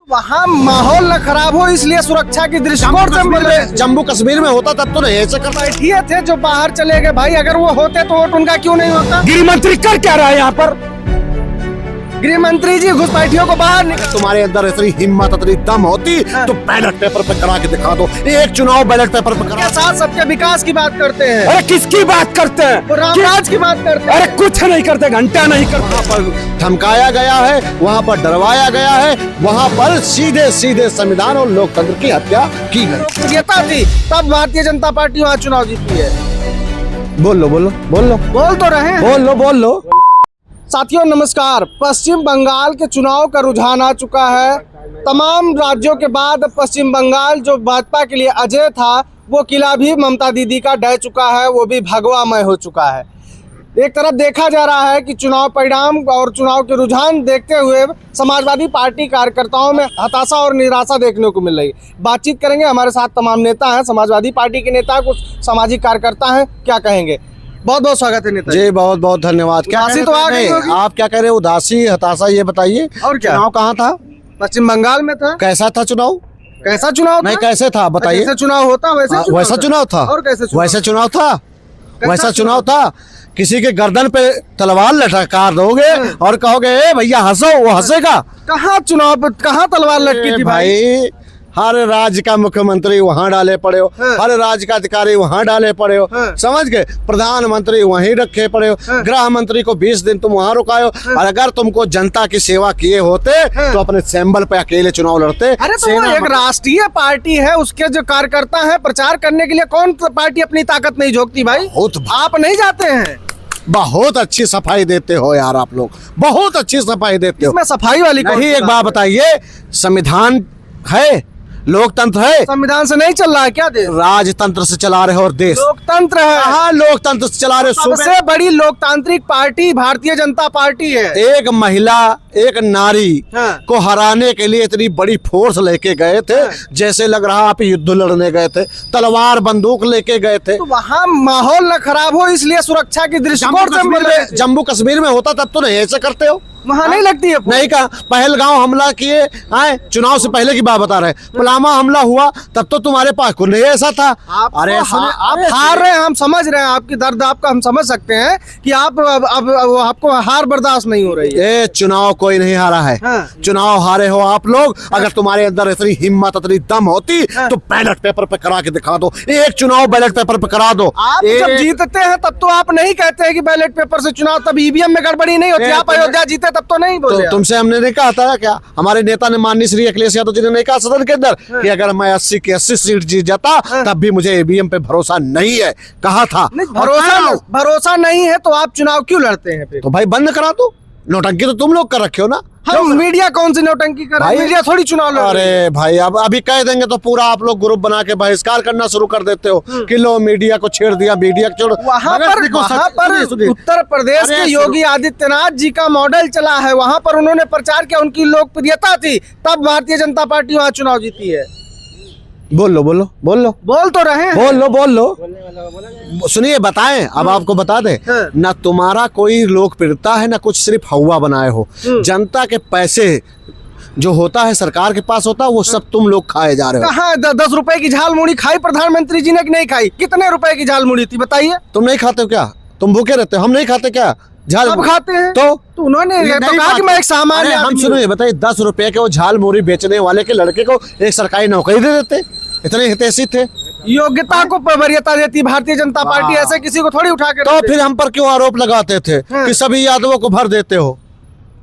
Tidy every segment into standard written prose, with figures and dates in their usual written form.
वहाँ माहौल न खराब हो इसलिए सुरक्षा की दृष्टिकोण से मिल रहे। जम्मू कश्मीर में होता तब तो नहीं ऐसे करता। बैठिए थे जो बाहर चले गए भाई, अगर वो होते तो वोट उनका क्यों नहीं होता? गृह मंत्री कर क्या रहा है यहाँ पर? गृह मंत्री जी घुसपैठियों को बाहर निकल। तुम्हारे अंदर इतनी हिम्मत इतनी दम होती तो बैलेट पेपर पे करा के दिखा दो। एक चुनाव बैलेट पेपर पे करा। के साथ सबके विकास की बात करते हैं, अरे किसकी बात करते हैं? वो रामराज की बात करते हैं। अरे कुछ नहीं करते, घंटा नहीं करते। वहाँ पर धमकाया गया है, वहाँ पर डरवाया गया है, वहाँ पर सीधे सीधे संविधान और लोकतंत्र की हत्या की गई। लोकप्रियता थी तब भारतीय जनता पार्टी वहाँ चुनाव जीती है। बोल लो बोल लो बोल लो बोल तो रहे हैं। बोल लो। साथियों नमस्कार। पश्चिम बंगाल के चुनाव का रुझान आ चुका है। तमाम राज्यों के बाद पश्चिम बंगाल जो भाजपा के लिए अजय था, वो किला भी ममता दीदी का ढह चुका है, वो भी भगवामय हो चुका है। एक तरफ देखा जा रहा है कि चुनाव परिणाम और चुनाव के रुझान देखते हुए समाजवादी पार्टी कार्यकर्ताओं में हताशा और निराशा देखने को मिल रही है। बातचीत करेंगे, हमारे साथ तमाम नेता हैं, समाजवादी पार्टी के नेता, कुछ सामाजिक कार्यकर्ता हैं, क्या कहेंगे। बहुत बहुत स्वागत है नेता जी, बहुत बहुत धन्यवाद। क्या उदासी तो आ गई होगी। आप क्या कह रहे हो? उदासी हताशा ये बताइए। और क्या? चुनाव कहाँ था? पश्चिम बंगाल में था। कैसा था चुनाव? कैसा चुनाव नहीं था? कैसे था बताइए। जैसे चुनाव होता वैसे चुनाव था। और कैसे चुनाव? वैसे चुनाव था। कैसा वैसा चुनाव था। किसी के गर्दन पे तलवार लटका दोगे और कहोगे ए भैया हंसो, वो हंसेगा? कहाँ चुनाव पे कहाँ तलवार लटकी थी भाई? भाई हर राज्य का मुख्यमंत्री वहाँ डाले पड़े हो, हर राज्य का अधिकारी वहाँ डाले पड़े हो, समझ गए? प्रधानमंत्री वहीं रखे पड़े हो, गृह मंत्री को 20 दिन तुम वहाँ रुकाए हो। और अगर तुमको जनता की सेवा किए होते तो अपने सैंबल पे अकेले चुनाव लड़ते। अरे तो वो एक राष्ट्रीय पार्टी है, उसके जो कार्यकर्ता हैं, प्रचार करने के लिए कौन पार्टी अपनी ताकत नहीं झोंकती भाई? आप नहीं जाते हैं? बहुत अच्छी सफाई देते हो यार आप लोग, बहुत अच्छी सफाई देते हो। इसमें सफाई वाली नहीं, एक बात बताइए, संविधान है, लोकतंत्र है, संविधान से नहीं चल रहा है क्या देश? राजतंत्र से चला रहे हो और देश लोकतंत्र है। हाँ, लोकतंत्र से चला रहे हो। सबसे बड़ी लोकतांत्रिक पार्टी भारतीय जनता पार्टी है। एक महिला, एक नारी को हराने के लिए इतनी बड़ी फोर्स लेके गए थे, जैसे लग रहा आप युद्ध लड़ने गए थे, तलवार बंदूक लेके गए थे। तो वहाँ माहौल न खराब हो इसलिए सुरक्षा की दृष्टिकोण से मिल रहे। जम्मू कश्मीर में होता तब तो नहीं ऐसे करते हो। वहाँ नहीं लगती है। नहीं कहा, पहलगांव हमला किए आए, चुनाव से पहले की बात बता रहे। पुलवामा हमला हुआ तब तो तुम्हारे पास कुछ नहीं ऐसा था। अरे आप हार रहे हैं, हम समझ रहे हैं आपकी दर्द, आपका हम समझ सकते हैं कि आप अब आपको हार बर्दाश्त नहीं हो रही है। चुनाव कोई नहीं हारा है। चुनाव हारे हो आप लोग। अगर तुम्हारे अंदर इतनी हिम्मत इतनी दम होती तो बैलेट पेपर पे करा के दिखा दो। एक चुनाव बैलेट पेपर पे करा दो। आप जब जीतते हैं तब तो आप नहीं कहते हैं कि बैलेट पेपर से चुनाव, तब ईवीएम में गड़बड़ी नहीं होती। आप अयोध्या जीते तब तो नहीं बोले। तो तुमसे हमने नहीं कहा था क्या? हमारे नेता ने, माननीय श्री अखिलेश यादव जी ने नहीं कहा सदन के अंदर कि अगर मैं 80 की 80 सीट जीत जाता तब भी मुझे ईवीएम पे भरोसा नहीं है? कहा था। भरोसा नहीं है तो आप चुनाव क्यों लड़ते हैं फिर? तो भाई बंद करा दो। नौटंकी तो तुम लोग कर रखे हो ना। हम मीडिया कौन सी नौटंकी कर रहा है? मीडिया थोड़ी चुनाव लड़ रही है। अरे भाई, अब अभी कह देंगे तो पूरा आप लोग ग्रुप बना के बहिष्कार करना शुरू कर देते हो कि लो मीडिया को छेड़ दिया, मीडिया को छोड़। वहाँ पर उत्तर प्रदेश के योगी आदित्यनाथ जी का मॉडल चला है, वहाँ पर उन्होंने प्रचार किया, उनकी लोकप्रियता थी, तब भारतीय जनता पार्टी वहाँ चुनाव जीती है। बोल लो बोल तो रहे हैं। बोल लो सुनिए, बताएं, अब आपको बता दें ना, तुम्हारा कोई लोकप्रियता है ना कुछ, सिर्फ हवा बनाए हो। जनता के पैसे जो होता है सरकार के पास होता है, वो सब तुम लोग खाए जा रहे हो। कहाँ 10 रुपए की झाल मुड़ी खाई प्रधानमंत्री जी ने कि नहीं खाई? कितने रुपए की झाल मुड़ी थी बताइए? तुम नहीं खाते हो क्या? तुम भूखे रहते हो? हम नहीं खाते क्या झाल? सब खाते हैं। तो उन्होंने तो कहा कि मैं एक सामान्य हम सुनिए, बताइए, 10 रुपए के वो झाल मुड़ी बेचने वाले के लड़के को एक सरकारी नौकरी दे देते? इतने हितैषी थे। योग्यता को वरीयता देती भारतीय जनता पार्टी, ऐसे किसी को थोड़ी उठा के। तो फिर हम पर क्यों आरोप लगाते थे कि सभी यादवों को भर देते हो?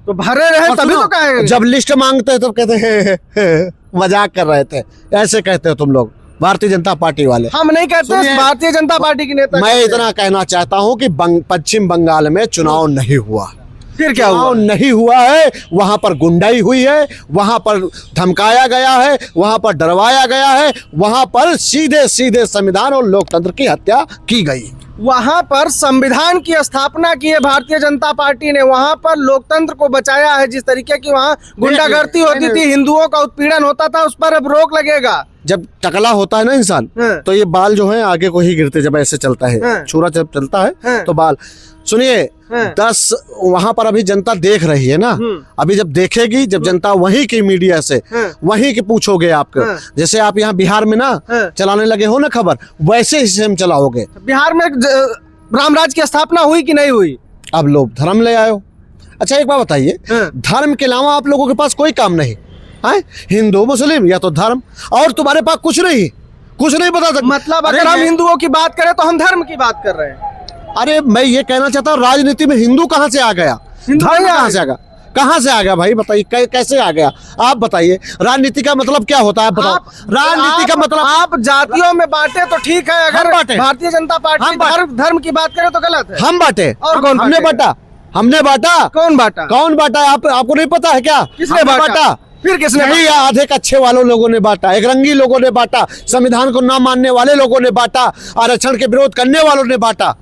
तो भरे रहे तभी तो कहेंगे। जब लिस्ट मांगते हैं तब कहते हैं मजाक कर रहे थे, ऐसे कहते हो तुम लोग भारतीय जनता पार्टी वाले। हम नहीं कहते, भारतीय जनता पार्टी के नेता। मैं इतना कहना चाहता हूँ कि पश्चिम बंगाल में चुनाव नहीं हुआ। फिर क्या हुआ? नहीं हुआ है, वहां पर गुंडाई हुई है, वहां पर धमकाया गया है, वहां पर डरवाया गया है, वहां पर सीधे सीधे संविधान और लोकतंत्र की हत्या की गई। वहां पर संविधान की स्थापना की है भारतीय जनता पार्टी ने, वहां पर लोकतंत्र को बचाया है। जिस तरीके की वहां गुंडागर्दी होती थी, हिंदुओं का उत्पीड़न होता था, उस पर अब रोक लगेगा। जब टकला होता है ना इंसान, हाँ। तो ये बाल जो है आगे को ही गिरते, जब ऐसे चलता है, हाँ। छुरा जब चलता है हाँ। तो बाल। सुनिए, हाँ। 10 वहां पर अभी जनता देख रही है ना, अभी जब देखेगी, जब जनता वहीं की मीडिया से हाँ। वहीं के पूछोगे आपको, हाँ। जैसे आप यहाँ बिहार में ना हाँ। चलाने लगे हो ना खबर, वैसे ही सेम चलाओगे। बिहार में रामराज की स्थापना हुई कि नहीं हुई? अब लोग धर्म ले आयो। अच्छा एक बात बताइए, हाँ। धर्म के अलावा आप लोगों के पास कोई काम नहीं है? हिंदू मुस्लिम या तो धर्म, और तुम्हारे पास कुछ नहीं बता सकते। मतलब अरे अगर हम ये- हिंदुओं की बात करें तो हम धर्म की बात कर रहे हैं। अरे मैं ये कहना चाहता हूँ, राजनीति में हिंदू कहाँ से आ गया, हिंदू धर्म नहीं कहाँ आ से आ गया, कहाँ से आ गया भाई बताइए, कैसे आ गया? आप बताइए, राजनीति का मतलब क्या होता है? बताओ। राजनीति का मतलब आप जातियों में बांटे तो ठीक है, हम अगर बांटे। भारतीय जनता पार्टी हम बांटे। धर्म की बात करे तो गलत है। हम बांटे, और कौन हमने बांटेगा? हमने बांटा। कौन बांटा? कौन बांटा है? आपको नहीं पता है क्या? किसने हमने बांटा? फिर किसने नहीं, आधे कच्चे वालों लोगों ने बांटा, एक रंगी लोगों ने बांटा, संविधान को ना मानने वाले लोगों ने बांटा, आरक्षण के विरोध करने वालों ने बांटा।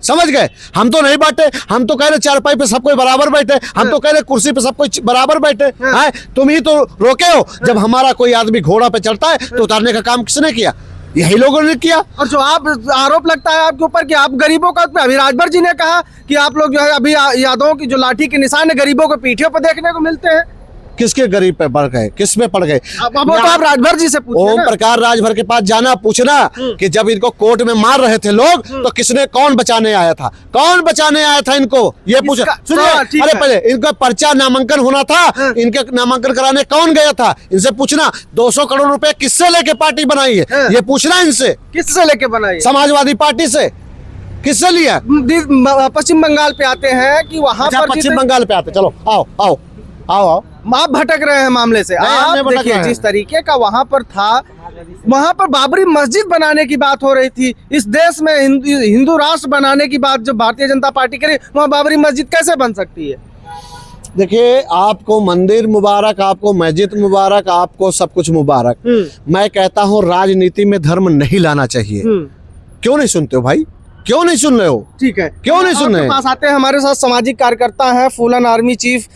समझ गए? हम तो नहीं बांटे, हम तो कह रहे चारपाई पे सब कोई बराबर बैठे, हम तो कह रहे कुर्सी पे सब कोई बराबर बैठे हैं। तुम ही तो रोके हो। जब हमारा कोई आदमी घोड़ा पे चढ़ता है तो उतारने का काम किसने किया? यही लोगों ने किया। और जो आप आरोप लगता है आपके ऊपर कि आप गरीबों का, अभी राजभर जी ने कहा कि आप लोग जो है अभी यादवों की जो लाठी के निशान है गरीबों को पीठियों पर देखने को मिलते हैं। किसके गरीब पे बढ़ गए, किस में पड़ गए? अब वो तो आप राजभर जी से पूछिए ओम ना। प्रकाश राजभर के पास जाना, पूछना कि जब इनको कोर्ट में मार रहे थे लोग, तो किसने, कौन बचाने आया था, कौन बचाने आया था इनको, ये पूछा। सुनिए, हाँ, ठीक अरे है। पहले इनका पर्चा नामांकन होना था, इनके नामांकन कराने कौन गया था, इनसे पूछना। 200 करोड़ रुपए किससे लेके पार्टी बनाई है, ये पूछना इनसे। किससे लेके बनाई? समाजवादी पार्टी से। किससे लिया? पश्चिम बंगाल पे आते हैं कि वहां अच्छा, पर पश्चिम बंगाल पे आते, चलो आओ आओ आओ आओ। आप भटक रहे हैं मामले से। नहीं, हम नहीं आप भटक देखिए रहे हैं। जिस तरीके का वहां पर था, वहां पर बाबरी मस्जिद बनाने की बात हो रही थी। इस देश में हिंदू राष्ट्र बनाने की बात जब भारतीय जनता पार्टी करे, वहां बाबरी मस्जिद कैसे बन सकती है? देखिए, आपको मंदिर मुबारक, आपको मस्जिद मुबारक, आपको सब कुछ मुबारक। मैं कहता हूँ राजनीति में धर्म नहीं लाना चाहिए। क्यों नहीं सुनते हो भाई, क्यों नहीं सुन रहे हो? ठीक है, क्यों नहीं सुन रहे? आपके पास आते हैं, हमारे साथ सामाजिक कार्यकर्ता हैं, फूलन आर्मी चीफ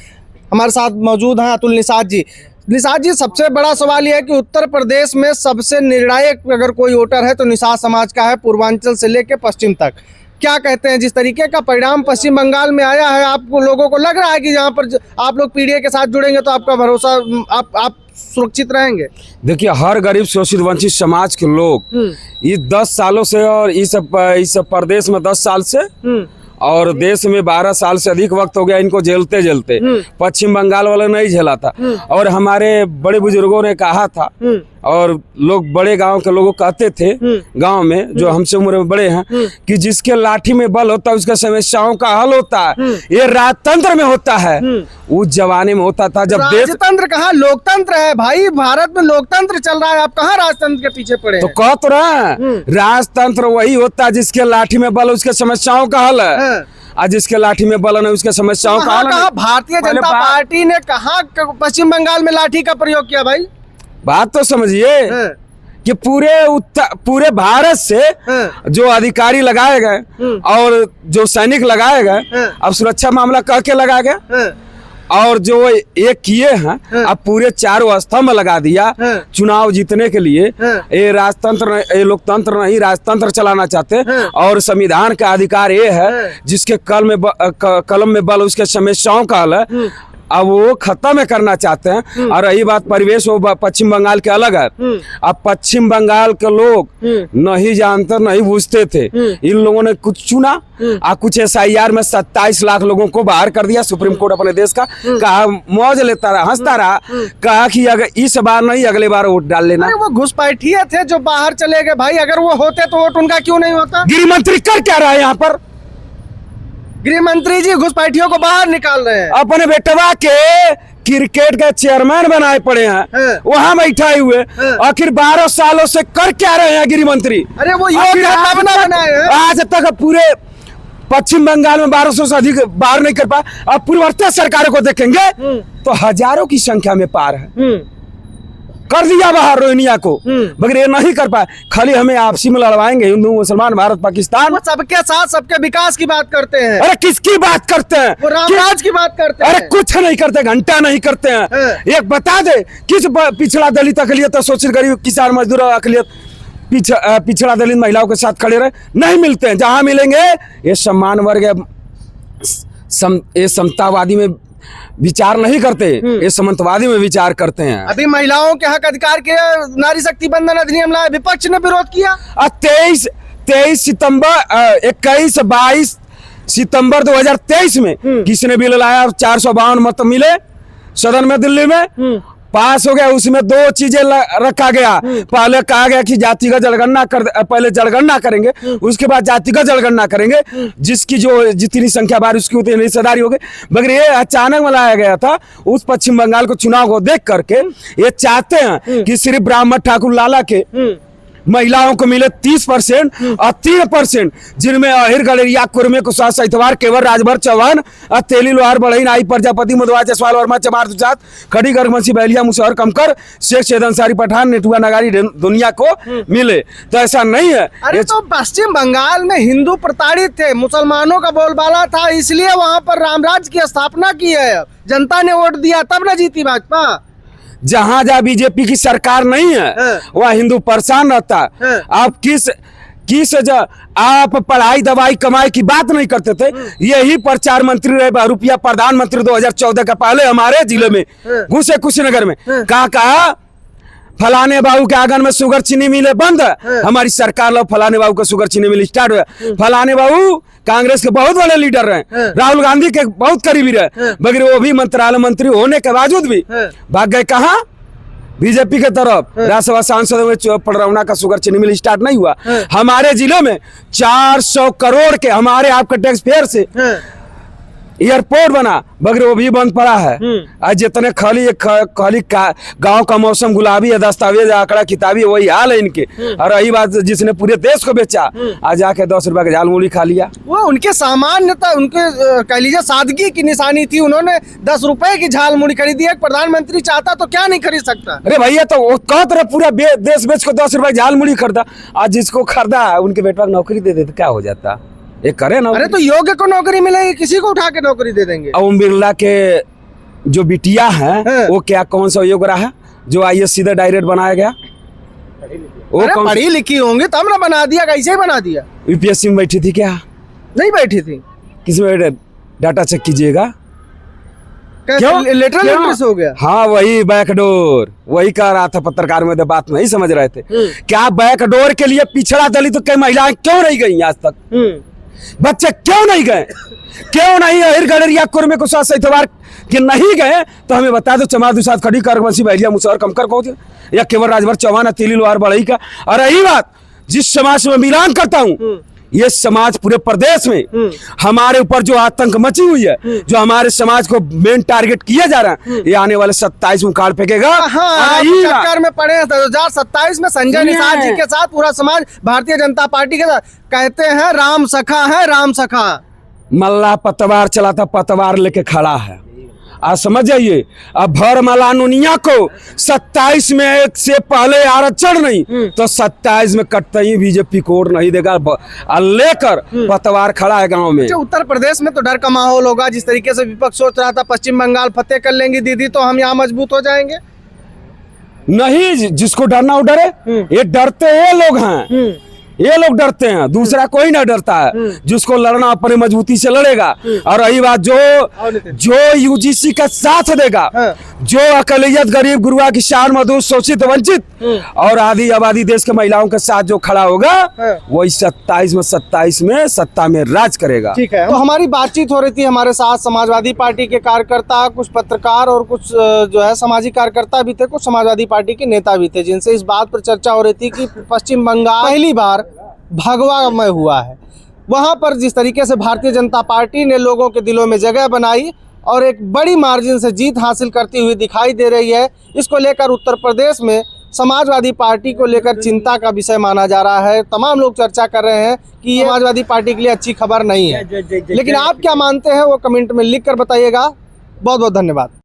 हमारे साथ मौजूद हैं, अतुल निषाद जी। निषाद जी, सबसे बड़ा सवाल यह है कि उत्तर प्रदेश में सबसे निर्णायक अगर कोई वोटर है तो निषाद समाज का है, पूर्वांचल से लेकर पश्चिम तक। क्या कहते हैं, जिस तरीके का परिणाम पश्चिम बंगाल में आया है, आपको लोगों को लग रहा है कि जहाँ पर आप लोग पीडीए के साथ जुड़ेंगे तो आपका भरोसा, आप सुरक्षित रहेंगे? देखिए, हर गरीब शोषित वंचित समाज के लोग ये 10 सालों से, और इस प्रदेश में 10 साल से, और देश में 12 साल से अधिक वक्त हो गया इनको झेलते झेलते। पश्चिम बंगाल वाले नहीं झेला था। और हमारे बड़े बुजुर्गों ने कहा था, और लोग बड़े गांव के लोगों कहते थे, गांव में जो हमसे उम्र में बड़े हैं, कि जिसके लाठी में बल होता है उसके समस्याओं का हल होता है। ये राजतंत्र में होता है, उस जमाने में होता था जब देश। राजतंत्र कहाँ, लोकतंत्र है भाई। भारत में लोकतंत्र चल रहा है, आप कहाँ राजतंत्र के पीछे पड़े तो हैं? कह तो रहे हैं, राजतंत्र वही होता है जिसके लाठी में बल उसके समस्याओं का हल है। आज जिसके लाठी में बल है उसके समस्याओं का हल है। कहा भारतीय जनता पार्टी ने कहा पश्चिम बंगाल में लाठी का प्रयोग किया भाई? बात तो समझिए कि पूरे भारत से जो अधिकारी लगाए गए और जो सैनिक लगाए गए, अब सुरक्षा मामला कह के लगाया गया, और जो ये किए हैं अब पूरे चारों स्तंभ लगा दिया चुनाव जीतने के लिए। ये राजतंत्र, ये लोकतंत्र नहीं, राजतंत्र चलाना चाहते। और संविधान का अधिकार ये है जिसके कलम में बल उसके समस्याओं का हल है, अब वो खत्म करना चाहते हैं। और रही बात परिवेश, वो पश्चिम बंगाल के अलग है। अब पश्चिम बंगाल के लोग नहीं जानते, नहीं बूझते थे। इन लोगों ने कुछ चुना, कुछ SIR में 27 लाख लोगों को बाहर कर दिया। सुप्रीम कोर्ट अपने देश का कहा, मौज लेता रहा, हंसता रहा, कहा कि अगर इस बार नहीं अगले बार वोट डाल लेना। वो घुसपैठिए थे जो बाहर चले गए भाई, अगर वो होते तो वोट उनका क्यों नहीं होता? गृह मंत्री कर क्या रहा है यहाँ पर? गृह मंत्री जी घुसपैठियों को बाहर निकाल रहे हैं। अपने बेटवा के क्रिकेट के चेयरमैन बनाए पड़े हैं, वहाँ बैठाए हुए। आखिर 12 सालों से कर क्या रहे हैं गृह मंत्री? अरे वो योग्य है तब ना बनाए हैं। आज तक पूरे पश्चिम बंगाल में 1200 से अधिक बाहर नहीं कर पाए। अब पूर्ववर्ती सरकारों को देखेंगे तो हजारों की संख्या में पार है। कर दिया बाहर रोहिंग्या को, मगर ये नहीं कर पाए। खाली हमें आपसी में लड़वाएंगे, हिंदू मुसलमान भारत पाकिस्तान। वो सबके साथ सबके विकास की बात करते हैं। अरे किसकी बात करते हैं? वो रामराज की बात करते हैं। अरे कुछ नहीं करते, घंटा नहीं करते हैं। एक बता दे किस पिछड़ा दलित अकलियत, शोषित गरीब किसान मजदूर अकलियत पिछड़ा दलित महिलाओं के साथ खड़े रहे? नहीं मिलते हैं। जहां मिलेंगे ये सम्मान वर्ग ये समतावादी में विचार नहीं करते, ये समन्तवादी में विचार करते हैं। अभी महिलाओं के हक अधिकार के नारी शक्ति बंधन अधिनियम लाया, विपक्ष ने विरोध किया। 22 सितंबर 2023 में किसने बिल लाया? 452 मत मिले सदन में, दिल्ली में पास हो गया। उसमें दो चीजें रखा गया। पहले कहा गया कि जातिगत जनगणना पहले जनगणना करेंगे, उसके बाद जातिगत जनगणना करेंगे, जिसकी जो जितनी संख्या बार उसकी उतनी हिस्सेदारी होगी। मगर ये अचानक में लाया गया था उस पश्चिम बंगाल को चुनाव को देख करके। ये चाहते हैं कि सिर्फ ब्राह्मण ठाकुर लाला के महिलाओं को मिले 30% और 3% जिनमें अहिर गलेरिया कुर्मे कुशवाहा सहितवार केवल राजभर चौहान तेली लोहार बढ़ई नाई प्रजापति मुदवा जसवाल वर्मा चमार दुजात खड़ी गर्गमसी बहलिया मुसहर कमकर शेख सैयद अंसारी पठान नेटुआ नगारी दुनिया को मिले। तो ऐसा नहीं है। अरे तो पश्चिम बंगाल में हिंदू प्रताड़ित थे, मुसलमानों का बोलबाला था, इसलिए वहां पर रामराज की स्थापना की है। जनता ने वोट दिया तब न जीती भाजपा। जहां जहां बीजेपी की सरकार नहीं है वह हिंदू परेशान रहता है। आप आप पढ़ाई दवाई कमाई की बात नहीं करते थे। यही प्रचार मंत्री रहे, रुपया प्रधानमंत्री 2014 का पहले हमारे जिले में घुसे कुशीनगर में, कहा फलाने बाबू के आंगन में शुगर चीनी मिले बंद है। हमारी सरकार लोग फलाने बाबू का शुगर चीनी मिल स्टार्ट हुआ। फलाने बाबू कांग्रेस के बहुत बड़े लीडर रहे, राहुल गांधी के बहुत करीबी रहे, मगर वो भी मंत्रालय मंत्री होने के बावजूद भी भाग गए कहाँ? बीजेपी के तरफ। राज्यसभा सांसद में पड़रौना का शुगर चीनी मिल स्टार्ट नहीं हुआ। हमारे जिले में 400 करोड़ के हमारे आपके टैक्स फेयर से एयरपोर्ट बना, मगर वो भी बंद पड़ा है। आज जितने खाली गांव का मौसम गुलाबी है, दस्तावेज आंकड़ा किताबी, वही हाल है इनके। और रही बात जिसने पूरे देश को बेचा, आज जाके 10 रुपए का झालमुड़ी खा लिया। वो उनके सामान्यता, उनके कह लीजिए सादगी की निशानी थी। उन्होंने 10 रुपए की झालमुड़ी खरीदी है। प्रधानमंत्री चाहता तो क्या नहीं खरीद सकता? अरे भैया तो वो कहते रहे पूरा देश बेच को 10 रुपए झालमुड़ी खरीदा। आज जिसको खरीदा उनके बेटा को नौकरी दे देते क्या हो जाता? ये करे ना। अरे तो योग्य को नौकरी मिलेगी, किसी को उठा के नौकरी दे देंगे। ओम बिरला के जो बिटिया है वो क्या कौन सा योग्य रहा जो IAS सीधा डायरेक्ट बनाया गया? वो पढ़ी लिखी होंगी तब ना बना दिया, कैसे ही बना दिया? UPSC में बैठी थी क्या? नहीं बैठी थी। किसमें डाटा चेक कीजिएगा? लेटरल हो गया। हाँ वही बैकडोर, वही कह रहा था पत्रकार में, बात नहीं समझ रहे थे। क्या बैकडोर के लिए पिछड़ा दलित तो कई महिलाएं क्यों नहीं गई आज तक? बच्चे क्यों नहीं गए? क्यों नहीं अहिर गलेरिया कुर्मे कुशवाहा सहितवार के नहीं गए? तो हमें बता दो। चमार दुसाद खड़ी गर्गमसी बहलिया मुसहर कमकर कौन या केवल राजभर चौहान तेली लोहार बढ़ई का। और रही बात जिस समाज में मिलान करता हूँ, ये समाज पूरे प्रदेश में हमारे ऊपर जो आतंक मची हुई है, जो हमारे समाज को मेन टारगेट किया जा रहा है, ये आने वाले 27 में उखाड़ फेंकेगा। चक्कर में पड़े 2027 में संजय निषाद जी के साथ पूरा समाज भारतीय जनता पार्टी के साथ। कहते हैं राम सखा है, राम सखा। मल्ला पतवार चलाता, पतवार लेके खड़ा है। आज समझ जाइए, अब भर मलानुनिया को 27 में एक से पहले आरक्षण नहीं तो 27 में कटते बीजेपी को वोट नहीं देगा। लेकर पतवार खड़ा है गांव में। उत्तर प्रदेश में तो डर का माहौल होगा। जिस तरीके से विपक्ष सोच रहा था पश्चिम बंगाल फतेह कर लेंगी दीदी तो हम यहाँ मजबूत हो जाएंगे। नहीं, जिसको डरना वो डरे। ये डरते ये लोग हैं, ये लोग डरते हैं, दूसरा कोई ना डरता है। जिसको लड़ना अपने मजबूती से लड़ेगा। और रही बात जो UGC का साथ देगा, जो अकलियत गरीब गुरुआ किसान मजदूर शोषित वंचित और आदि आबादी देश के महिलाओं के साथ जो खड़ा होगा वही 27 में सत्ता में राज करेगा। ठीक है। तो हमारी बातचीत हो रही थी, हमारे साथ समाजवादी पार्टी के कार्यकर्ता, कुछ पत्रकार और कुछ जो है सामाजिक कार्यकर्ता भी थे, कुछ समाजवादी पार्टी के नेता भी थे, जिनसे इस बात पर चर्चा हो रही थी कि पश्चिम बंगाल पहली बार भगवामय हुआ है। वहां पर जिस तरीके से भारतीय जनता पार्टी ने लोगों के दिलों में जगह बनाई और एक बड़ी मार्जिन से जीत हासिल करती हुई दिखाई दे रही है, इसको लेकर उत्तर प्रदेश में समाजवादी पार्टी को लेकर चिंता का विषय माना जा रहा है। तमाम लोग चर्चा कर रहे हैं कि ये समाजवादी पार्टी के लिए अच्छी खबर नहीं है। लेकिन आप क्या मानते हैं वो कमेंट में लिख कर बताइएगा। बहुत बहुत धन्यवाद।